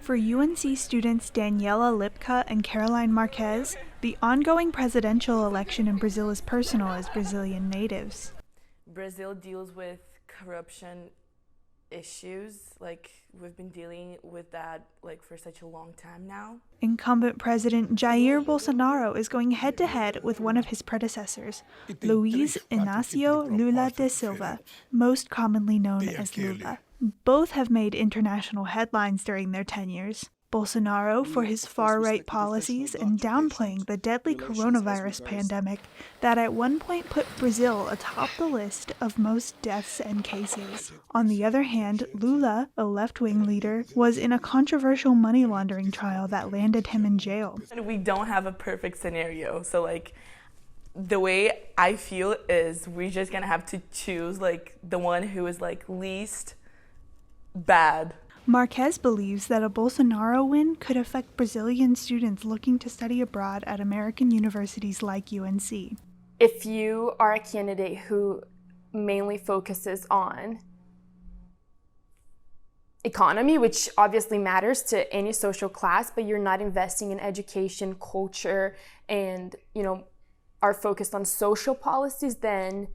For UNC students Daniela Lipka and Caroline Marquez, the ongoing presidential election in Brazil is personal as Brazilian natives. Brazil deals with corruption issues. We've been dealing with that for such a long time now. Incumbent President Jair Bolsonaro is going head-to-head with one of his predecessors, Luiz Inácio Lula da Silva, most commonly known as Lula. Both have made international headlines during their tenures. Bolsonaro for his far-right policies and downplaying the deadly coronavirus pandemic that at one point put Brazil atop the list of most deaths and cases. On the other hand, Lula, a left-wing leader, was in a controversial money laundering trial that landed him in jail. We don't have a perfect scenario, so the way I feel is we're just gonna have to choose the one who is least bad. Marquez believes that a Bolsonaro win could affect Brazilian students looking to study abroad at American universities like UNC. If you are a candidate who mainly focuses on economy, which obviously matters to any social class, but you're not investing in education, culture, and are focused on social policies, then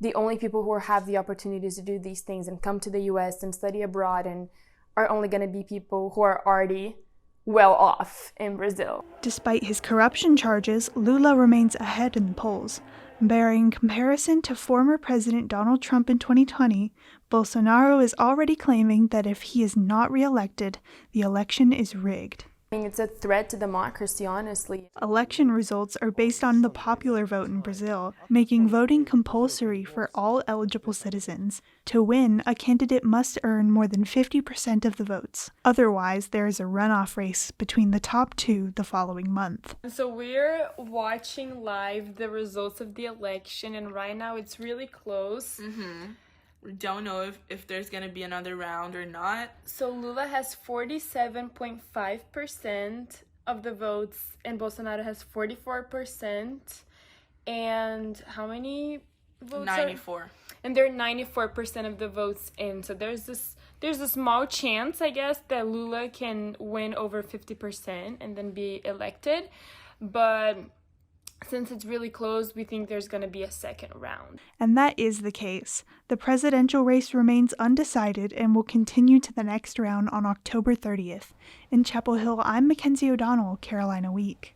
the only people who have the opportunities to do these things and come to the US and study abroad and are only going to be people who are already well off in Brazil. Despite his corruption charges, Lula remains ahead in the polls. Bearing comparison to former President Donald Trump in 2020, Bolsonaro is already claiming that if he is not reelected, the election is rigged. It's a threat to democracy, honestly. Election results are based on the popular vote in Brazil, making voting compulsory for all eligible citizens. To win, a candidate must earn more than 50% of the votes. Otherwise, there is a runoff race between the top two the following month. So we're watching live the results of the election, and right now it's really close. We don't know if there's going to be another round or not. So Lula has 47.5% of the votes and Bolsonaro has 44%. And how many votes? 94. And they're 94% of the votes in. So there's a small chance, I guess, that Lula can win over 50% and then be elected. But since it's really close, we think there's going to be a second round. And that is the case. The presidential race remains undecided and will continue to the next round on October 30th. In Chapel Hill, I'm Mackenzie O'Donnell, Carolina Week.